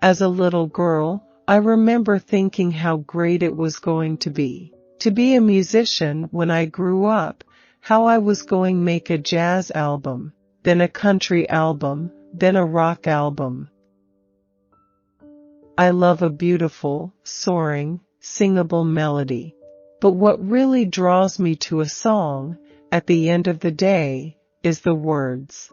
As a little girl, I remember thinking how great it was going to be a musician when I grew up, how I was going to make a jazz album, then a country album, then a rock album. I love a beautiful, soaring, singable melody. But what really draws me to a song, at the end of the day, is the words.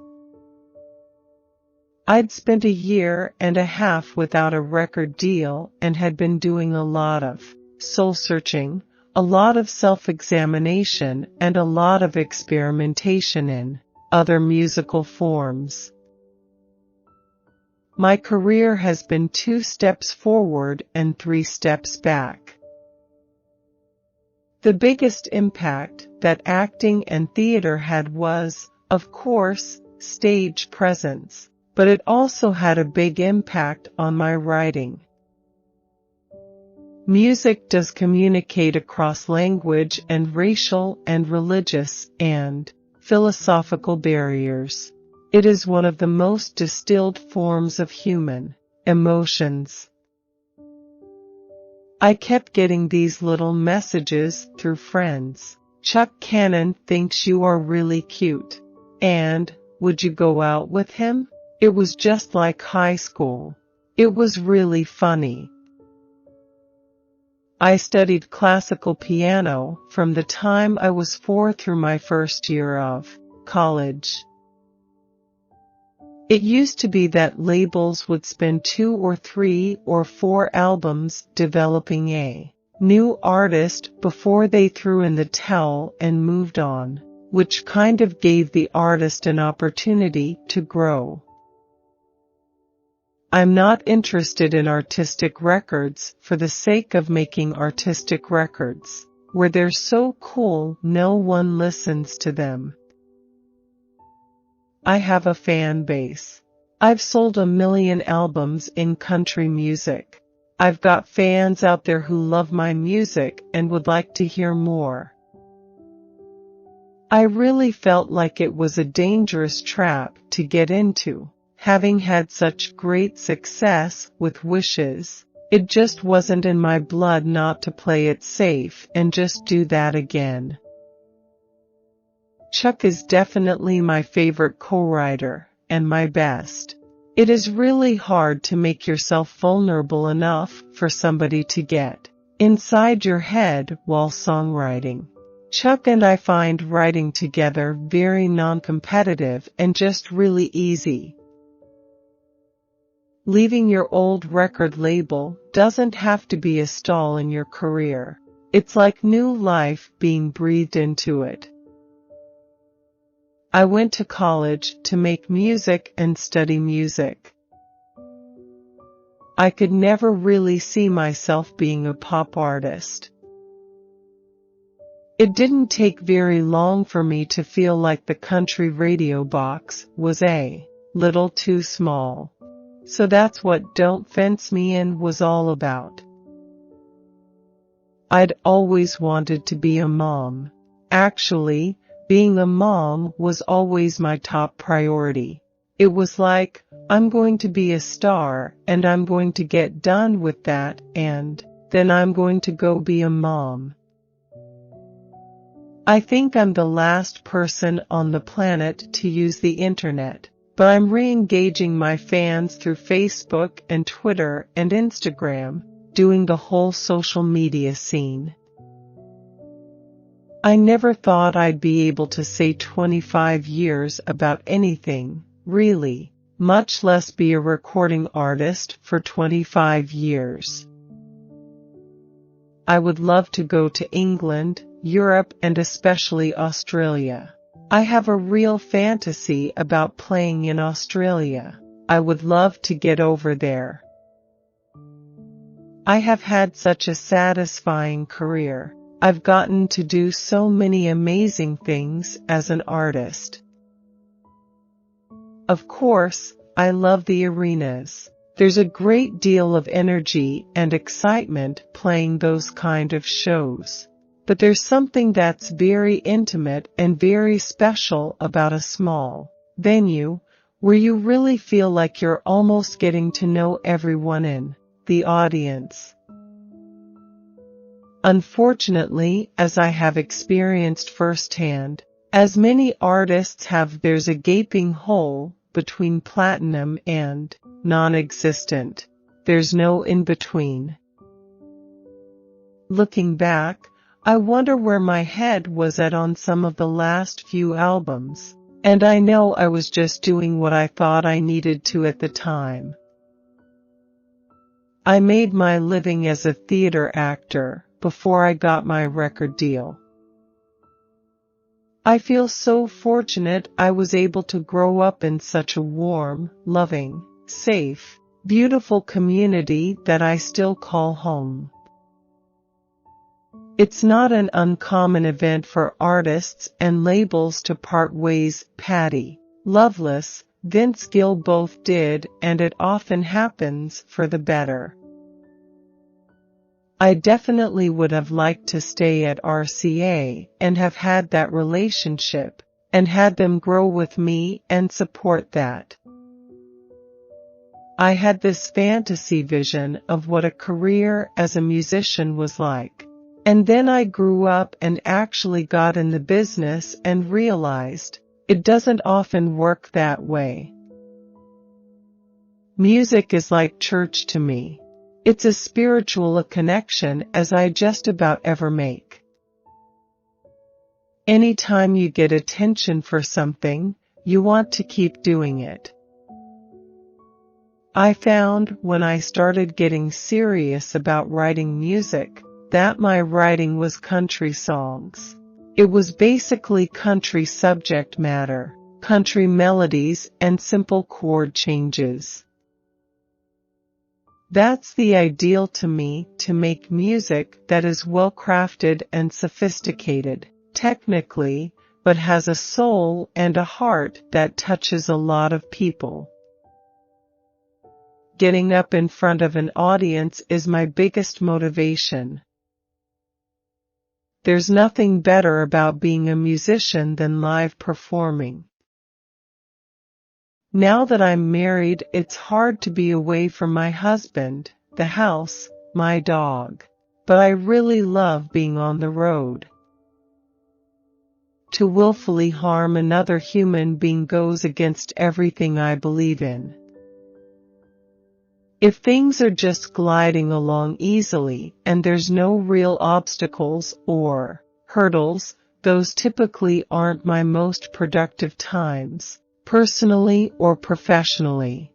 I'd spent a year and a half without a record deal and had been doing a lot of soul-searching, a lot of self-examination, and a lot of experimentation in other musical forms. My career has been 2 steps forward and 3 steps back. The biggest impact that acting and theater had was, of course, stage presence, but it also had a big impact on my writing. Music does communicate across language and racial and religious and philosophical barriers. It is one of the most distilled forms of human emotions. I kept getting these little messages through friends. Chuck Cannon thinks you are really cute. And, would you go out with him? It was just like high school. It was really funny. I studied classical piano from the time I was 4 through my first year of college. It used to be that labels would spend 2 or 3 or 4 albums developing a new artist before they threw in the towel and moved on, which kind of gave the artist an opportunity to grow. I'm not interested in artistic records for the sake of making artistic records, where they're so cool no one listens to them. I have a fan base. I've sold 1 million albums in country music. I've got fans out there who love my music and would like to hear more. I really felt like it was a dangerous trap to get into. Having had such great success with Wishes, it just wasn't in my blood not to play it safe and just do that again. Chuck is definitely my favorite co-writer, and my best. It is really hard to make yourself vulnerable enough for somebody to get inside your head while songwriting. Chuck and I find writing together very non-competitive and just really easy. Leaving your old record label doesn't have to be a stall in your career. It's like new life being breathed into it. I went to college to make music and study music. I could never really see myself being a pop artist. It didn't take very long for me to feel like the country radio box was a little too small. So that's what Don't Fence Me In was all about. I'd always wanted to be a mom. Actually, being a mom was always my top priority. It was like, I'm going to be a star, and I'm going to get done with that, and then I'm going to go be a mom. I think I'm the last person on the planet to use the internet, but I'm re-engaging my fans through Facebook and Twitter and Instagram, doing the whole social media scene. I never thought I'd be able to say 25 years about anything, really, much less be a recording artist for 25 years. I would love to go to England, Europe, and especially Australia. I have a real fantasy about playing in Australia. I would love to get over there. I have had such a satisfying career. I've gotten to do so many amazing things as an artist. Of course, I love the arenas. There's a great deal of energy and excitement playing those kind of shows. But there's something that's very intimate and very special about a small venue where you really feel like you're almost getting to know everyone in the audience. Unfortunately, as I have experienced firsthand, as many artists have, there's a gaping hole between platinum and non-existent. There's no in-between. Looking back, I wonder where my head was at on some of the last few albums, and I know I was just doing what I thought I needed to at the time. I made my living as a theater actor before I got my record deal. I feel so fortunate I was able to grow up in such a warm, loving, safe, beautiful community that I still call home. It's not an uncommon event for artists and labels to part ways. Patti Loveless, Vince Gill both did, and it often happens for the better. I definitely would have liked to stay at RCA and have had that relationship, and had them grow with me and support that. I had this fantasy vision of what a career as a musician was like. And then I grew up and actually got in the business and realized it doesn't often work that way. Music is like church to me. It's as spiritual a connection as I just about ever make. Anytime you get attention for something, you want to keep doing it. I found when I started getting serious about writing music, that my writing was country songs. It was basically country subject matter, country melodies, and simple chord changes. That's the ideal to me, to make music that is well crafted and sophisticated, technically, but has a soul and a heart that touches a lot of people. Getting up in front of an audience is my biggest motivation. There's nothing better about being a musician than live performing. Now that I'm married, it's hard to be away from my husband, the house, my dog. But I really love being on the road. To willfully harm another human being goes against everything I believe in. If things are just gliding along easily and there's no real obstacles or hurdles, those typically aren't my most productive times, personally or professionally.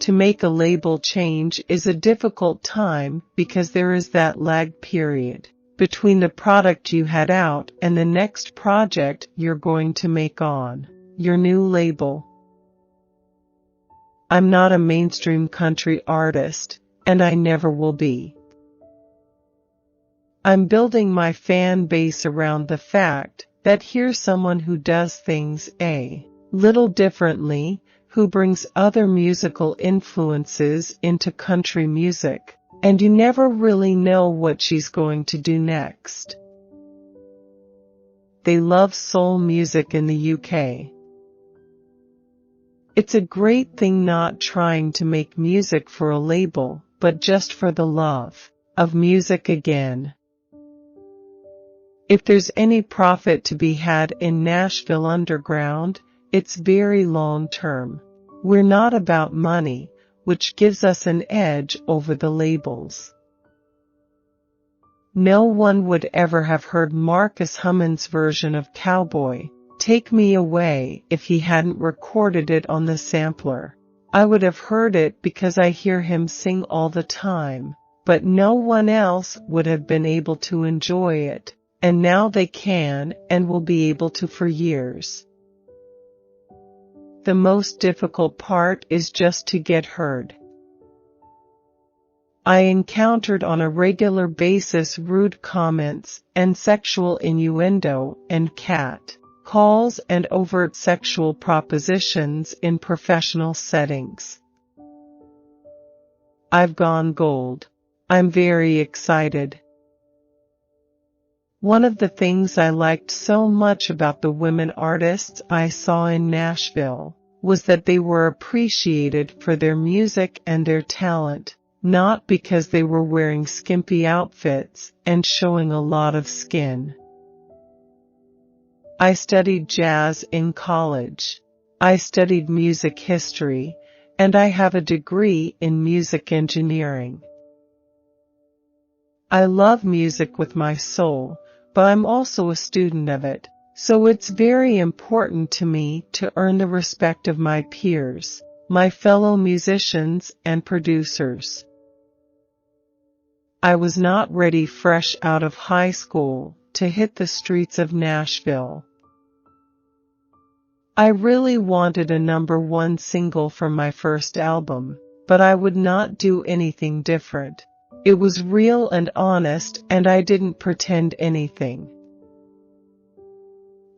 To make a label change is a difficult time because there is that lag period between the product you had out and the next project you're going to make on your new label. I'm not a mainstream country artist, and I never will be. I'm building my fan base around the fact that here's someone who does things a little differently, who brings other musical influences into country music, and you never really know what she's going to do next. They love soul music in the UK. It's a great thing not trying to make music for a label, but just for the love of music again. If there's any profit to be had in Nashville underground, it's very long term. We're not about money, which gives us an edge over the labels. No one would ever have heard Marcus Hummon's version of Cowboy, Take Me Away, if he hadn't recorded it on the sampler. I would have heard it because I hear him sing all the time, but no one else would have been able to enjoy it, and now they can and will be able to for years. The most difficult part is just to get heard. I encountered on a regular basis rude comments and sexual innuendo and cat calls and overt sexual propositions in professional settings. I've gone gold. I'm very excited. One of the things I liked so much about the women artists I saw in Nashville was that they were appreciated for their music and their talent, not because they were wearing skimpy outfits and showing a lot of skin. I studied jazz in college. I studied music history, and I have a degree in music engineering. I love music with my soul, but I'm also a student of it, so it's very important to me to earn the respect of my peers, my fellow musicians and producers. I was not ready fresh out of high school to hit the streets of Nashville. I really wanted a #1 single from my first album, but I would not do anything different. It was real and honest, and I didn't pretend anything.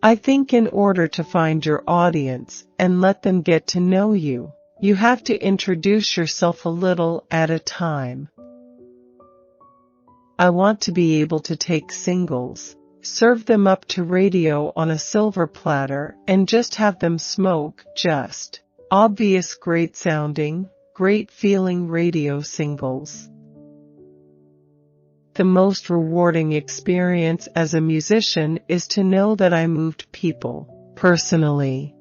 I think in order to find your audience and let them get to know you, you have to introduce yourself a little at a time. I want to be able to take singles, serve them up to radio on a silver platter, and just have them smoke just obvious great sounding, great feeling radio singles. The most rewarding experience as a musician is to know that I moved people, personally.